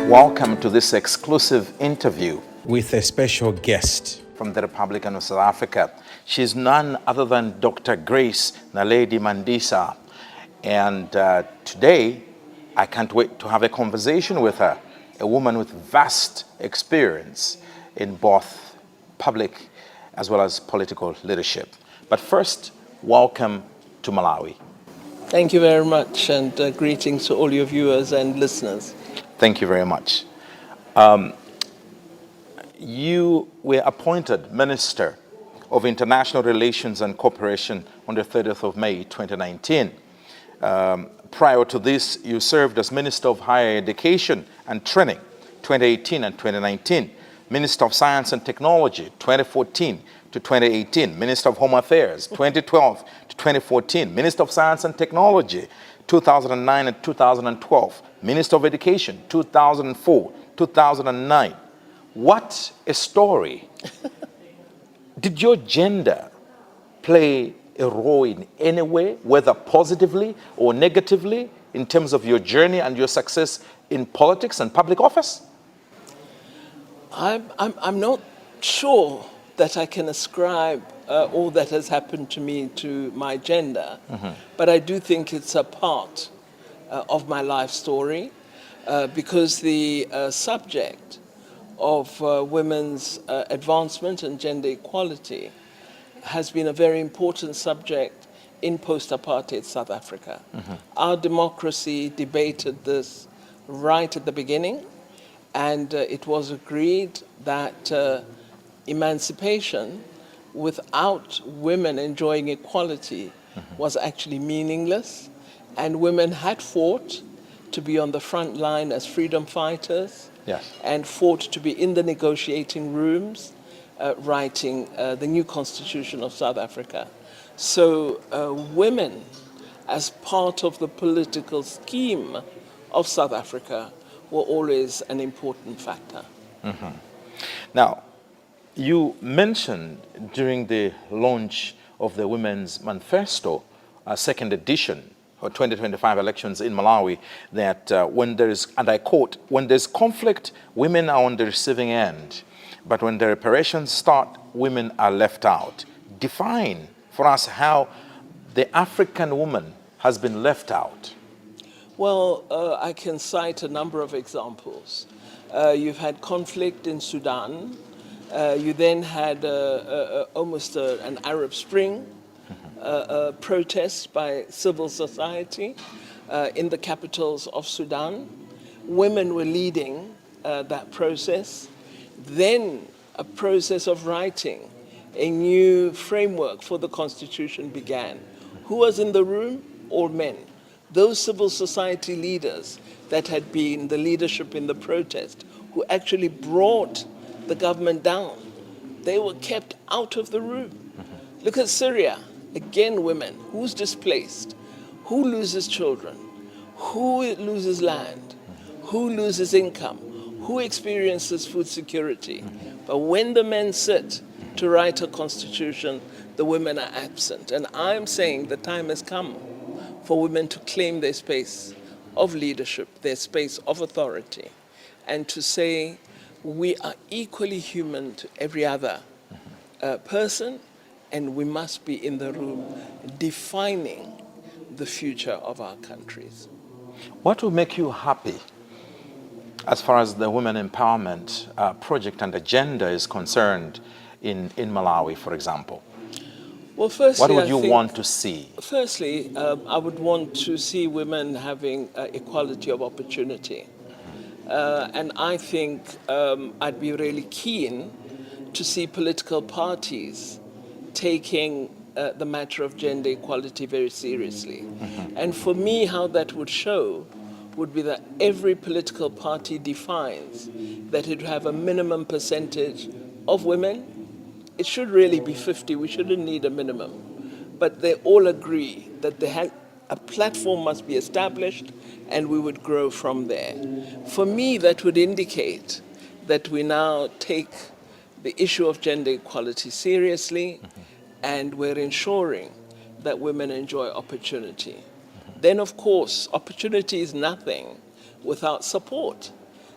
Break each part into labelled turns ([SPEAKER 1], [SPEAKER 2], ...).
[SPEAKER 1] Welcome to this exclusive interview
[SPEAKER 2] with a special guest
[SPEAKER 1] from the Republic of South Africa. She's none other than Dr. Grace Naledi Mandisa. And today, I can't wait to have a conversation with her, a woman with vast experience in both public as well as political leadership. But first, welcome to Malawi.
[SPEAKER 3] Thank you very much, and greetings to all your viewers and listeners.
[SPEAKER 1] Thank you very much. You were appointed Minister of International Relations and Cooperation on the 30th of May, 2019. Prior to this, you served as Minister of Higher Education and Training, 2018 and 2019. Minister of Science and Technology, 2014 to 2018. Minister of Home Affairs, 2012 to 2014. Minister of Science and Technology, 2009 and 2012. Minister of Education, 2004, 2009. What a story. Did your gender play a role in any way, whether positively or negatively, in terms of your journey and your success in politics and public office?
[SPEAKER 3] I'm not sure that I can ascribe all that has happened to me to my gender, but I do think it's a part of my life story, because the subject of women's advancement and gender equality has been a very important subject in post-apartheid South Africa. Our democracy debated this right at the beginning, and it was agreed that emancipation without women enjoying equality was actually meaningless, and women had fought to be on the front line as freedom fighters, and fought to be in the negotiating rooms, writing the new constitution of South Africa. So women, as part of the political scheme of South Africa, were always an important factor.
[SPEAKER 1] Now, you mentioned during the launch of the Women's Manifesto, second edition, for 2025 elections in Malawi, that when there's, and I quote, when there's conflict, women are on the receiving end, but when the reparations start, women are left out. Define for us how the African woman has been left out.
[SPEAKER 3] Well, I can cite a number of examples. You've had conflict in Sudan. You then had almost an Arab Spring, protests by civil society in the capitals of Sudan. Women were leading that process. Then a process of writing a new framework for the Constitution began. Who was in the room? All men. Those civil society leaders that had been the leadership in the protest, who actually brought the government down, they were kept out of the room. Look at Syria. Again, women. Who's displaced? Who loses children? Who loses land? Who loses income? Who experiences food security? But when the men sit to write a constitution, the women are absent. And I'm saying the time has come for women to claim their space of leadership, their space of authority, and to say we are equally human to every other person, and we must be in the room defining the future of our countries.
[SPEAKER 1] What will make you happy as far as the women empowerment project and agenda is concerned in Malawi, for example?
[SPEAKER 3] Well, firstly,
[SPEAKER 1] what would you want to see?
[SPEAKER 3] Firstly, I would want to see women having equality of opportunity. And I think I'd be really keen to see political parties taking the matter of gender equality very seriously. And for me, how that would show would be that every political party defines that it would have a minimum percentage of women. It should really be 50, we shouldn't need a minimum. But they all agree that a platform must be established and we would grow from there. For me, that would indicate that we now take the issue of gender equality seriously, and we're ensuring that women enjoy opportunity. Then, of course, opportunity is nothing without support.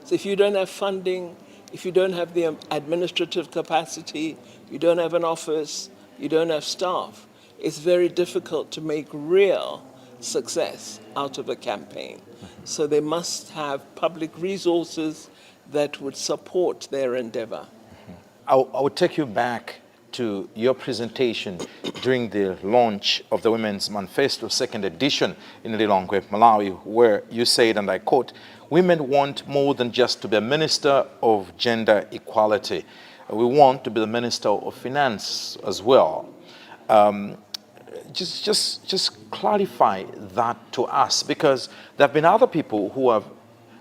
[SPEAKER 3] So if you don't have funding, if you don't have the administrative capacity, you don't have an office, you don't have staff, it's very difficult to make real success out of a campaign. So they must have public resources that would support their endeavor.
[SPEAKER 1] I will take you back to your presentation during the launch of the Women's Manifesto, second edition in Lilongwe, Malawi, where you said, and I quote, "Women want more than just to be a minister of gender equality. We want to be the minister of finance as well." Just clarify that to us, because there have been other people who have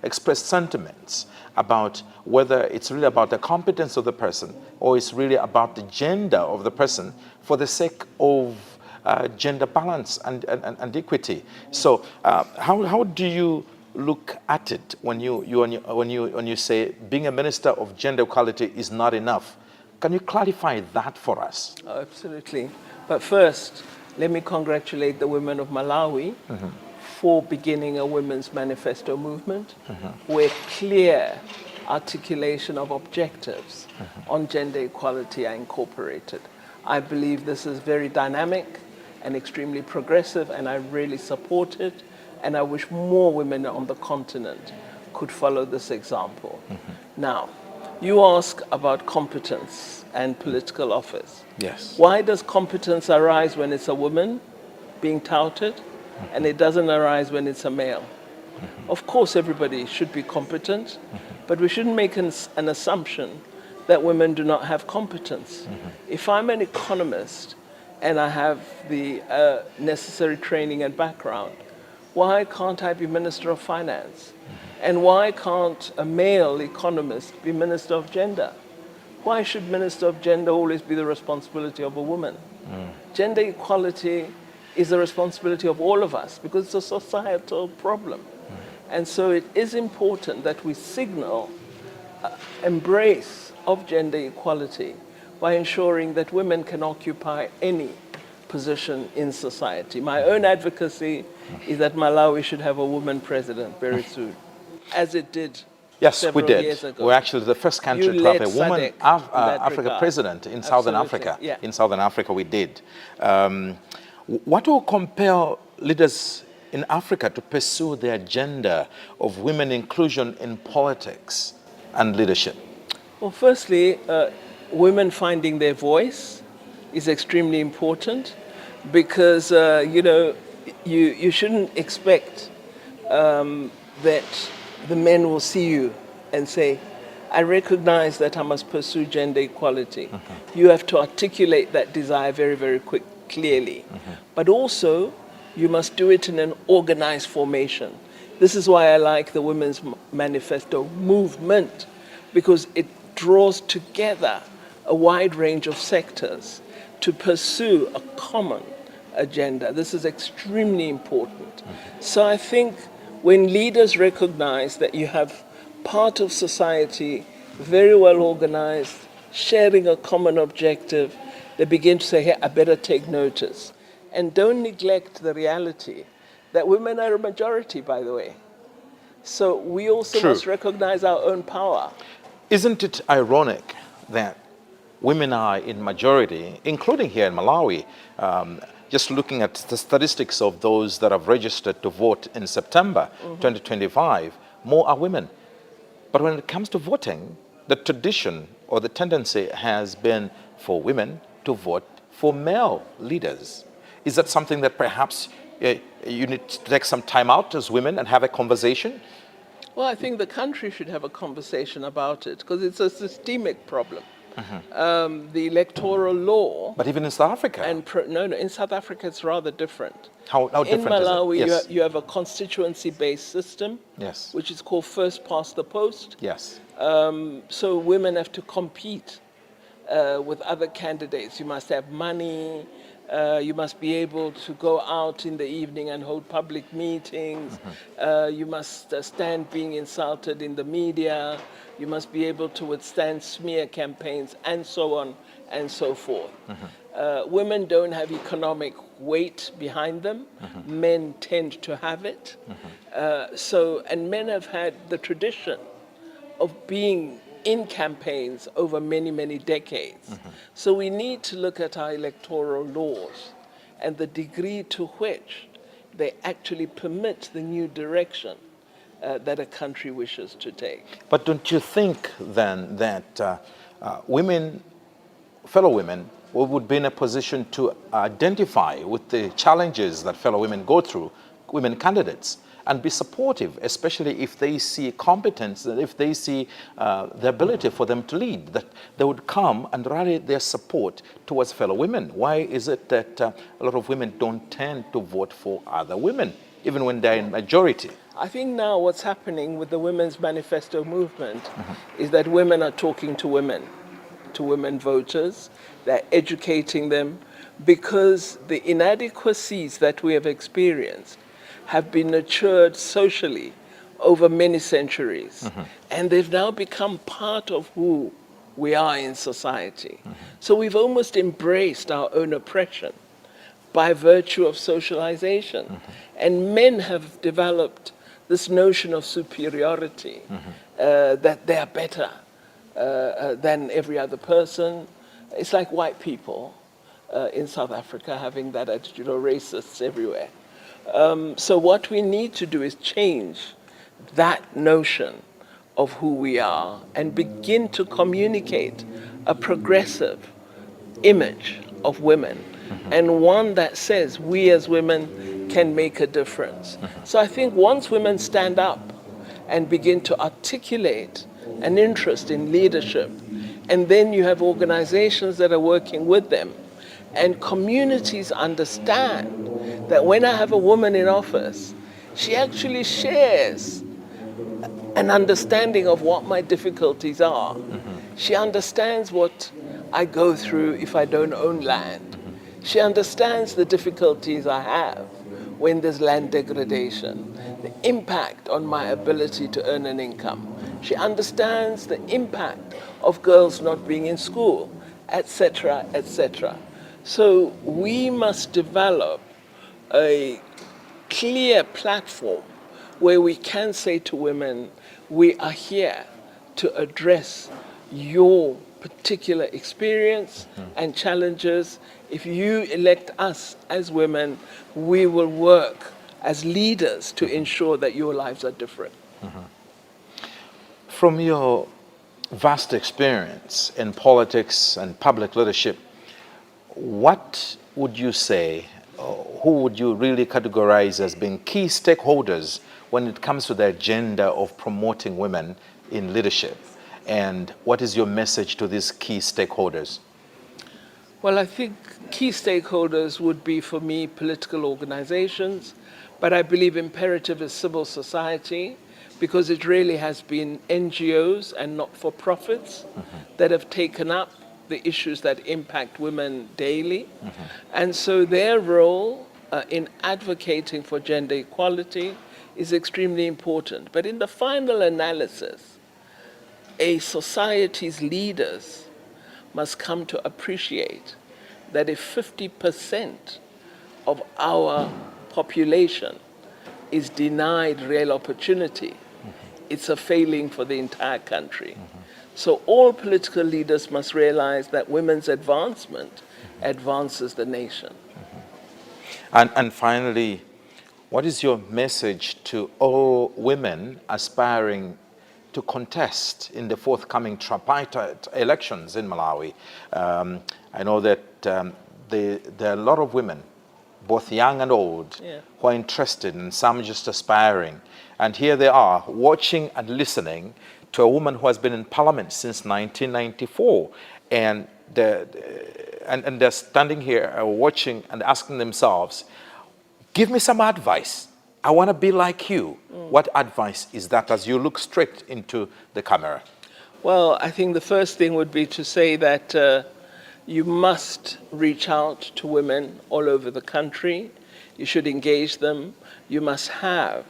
[SPEAKER 1] expressed sentiments about whether it's really about the competence of the person or it's really about the gender of the person for the sake of gender balance and equity. So how do you look at it when you say being a minister of gender equality is not enough? Can you clarify that for us?
[SPEAKER 3] Oh, absolutely. But first, let me congratulate the women of Malawi for beginning a women's manifesto movement where clear articulation of objectives on gender equality are incorporated. I believe this is very dynamic and extremely progressive, and I really support it, and I wish more women on the continent could follow this example. Now, you ask about competence and political office.
[SPEAKER 1] Yes.
[SPEAKER 3] Why does competence arise when it's a woman being touted, and it doesn't arise when it's a male? Of course, everybody should be competent, but we shouldn't make an assumption that women do not have competence. If I'm an economist and I have the necessary training and background, why can't I be Minister of Finance? And why can't a male economist be Minister of Gender? Why should Minister of Gender always be the responsibility of a woman? Gender equality is the responsibility of all of us because it's a societal problem. And so it is important that we signal embrace of gender equality by ensuring that women can occupy any position in society. My own advocacy is that Malawi should have a woman president very soon, as it did several years ago.
[SPEAKER 1] We're actually the first country to have a woman Africa president in Southern Africa.
[SPEAKER 3] Yeah.
[SPEAKER 1] In Southern Africa, we did. What will compel leaders in Africa to pursue the agenda of women inclusion in politics and leadership?
[SPEAKER 3] Well, firstly, women finding their voice is extremely important because, you shouldn't expect that the men will see you and say, I recognize that I must pursue gender equality. You have to articulate that desire very, very clearly. But also, you must do it in an organized formation. This is why I like the Women's Manifesto movement, because it draws together a wide range of sectors to pursue a common agenda. This is extremely important. So I think when leaders recognize that you have part of society very well organized, sharing a common objective, they begin to say, hey, I better take notice. And don't neglect the reality that women are a majority, by the way. So we also must recognize our own power.
[SPEAKER 1] Isn't it ironic that women are in majority, including here in Malawi? Just looking at the statistics of those that have registered to vote in September 2025, more are women. But when it comes to voting, the tradition or the tendency has been for women to vote for male leaders. Is that something that perhaps you need to take some time out as women and have a conversation?
[SPEAKER 3] Well, I think the country should have a conversation about it because it's a systemic problem. The electoral law...
[SPEAKER 1] But even in South Africa?
[SPEAKER 3] No, in South Africa it's rather different.
[SPEAKER 1] How different
[SPEAKER 3] in Malawi,
[SPEAKER 1] is it? Yes.
[SPEAKER 3] you have a constituency-based system,
[SPEAKER 1] yes,
[SPEAKER 3] which is called first past the post.
[SPEAKER 1] Yes.
[SPEAKER 3] So women have to compete with other candidates. You must have money. You must be able to go out in the evening and hold public meetings. You must stand being insulted in the media. You must be able to withstand smear campaigns and so on and so forth. Women don't have economic weight behind them. Men tend to have it. And men have had the tradition of being in campaigns over many, many decades. So we need to look at our electoral laws and the degree to which they actually permit the new direction that a country wishes to take.
[SPEAKER 1] But don't you think then that women, fellow women, would be in a position to identify with the challenges that fellow women go through, women candidates, and be supportive, especially if they see competence, if they see the ability for them to lead, that they would come and rally their support towards fellow women? Why is it that a lot of women don't tend to vote for other women, even when they're in majority?
[SPEAKER 3] I think now what's happening with the Women's Manifesto movement is that women are talking to women voters. They're educating them, because the inadequacies that we have experienced have been nurtured socially over many centuries. And they've now become part of who we are in society. So we've almost embraced our own oppression by virtue of socialization. And men have developed this notion of superiority, that they are better than every other person. It's like white people in South Africa having that attitude, or racists everywhere. So what we need to do is change that notion of who we are and begin to communicate a progressive image of women, and one that says we as women can make a difference. So I think once women stand up and begin to articulate an interest in leadership, and then you have organizations that are working with them, and communities understand that when I have a woman in office, she actually shares an understanding of what my difficulties are. She understands what I go through if I don't own land. She understands the difficulties I have when there's land degradation, the impact on my ability to earn an income. She understands the impact of girls not being in school, etc., etc. So we must develop a clear platform where we can say to women, we are here to address your particular experience and challenges. If you elect us as women, we will work as leaders to ensure that your lives are different.
[SPEAKER 1] From your vast experience in politics and public leadership, what would you say, who would you really categorize as being key stakeholders when it comes to the agenda of promoting women in leadership? And what is your message to these key stakeholders?
[SPEAKER 3] Well, I think key stakeholders would be, for me, political organizations, but I believe imperative is civil society, because it really has been NGOs and not-for-profits that have taken up the issues that impact women daily. And so their role in advocating for gender equality is extremely important. But in the final analysis, a society's leaders must come to appreciate that if 50% of our population is denied real opportunity, it's a failing for the entire country. So all political leaders must realize that women's advancement advances the nation.
[SPEAKER 1] And finally, what is your message to all women aspiring to contest in the forthcoming tripartite elections in Malawi? I know that there are a lot of women, both young and old, who are interested, and some just aspiring. And here they are, watching and listening to a woman who has been in parliament since 1994. And they're standing here watching and asking themselves, give me some advice. I want to be like you. What advice is that as you look straight into the camera?
[SPEAKER 3] Well, I think the first thing would be to say that you must reach out to women all over the country. You should engage them. You must have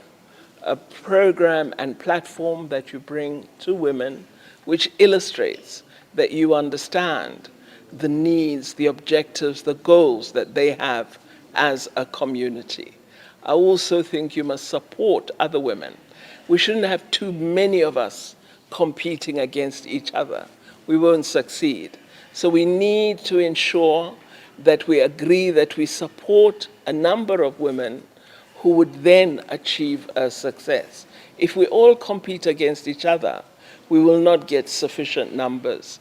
[SPEAKER 3] a program and platform that you bring to women which illustrates that you understand the needs, the objectives, the goals that they have as a community. I also think you must support other women. We shouldn't have too many of us competing against each other, we won't succeed. So we need to ensure that we agree that we support a number of women who would then achieve a success. If we all compete against each other, we will not get sufficient numbers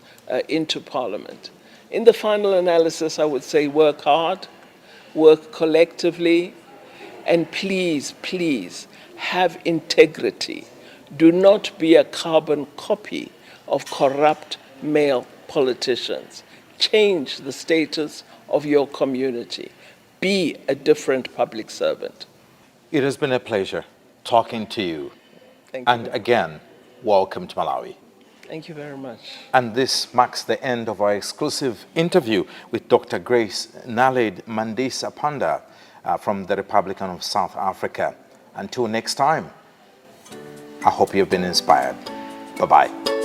[SPEAKER 3] into Parliament. In the final analysis, I would say work hard, work collectively, and please, please, have integrity. Do not be a carbon copy of corrupt male politicians. Change the status of your community. Be a different public servant.
[SPEAKER 1] It has been a pleasure talking to you.
[SPEAKER 3] Thank you.
[SPEAKER 1] And again, welcome to Malawi.
[SPEAKER 3] Thank you very much.
[SPEAKER 1] And this marks the end of our exclusive interview with Dr. Grace Naledi Mandisa Pandor from the Republic of South Africa. Until next time, I hope you've been inspired. Bye-bye.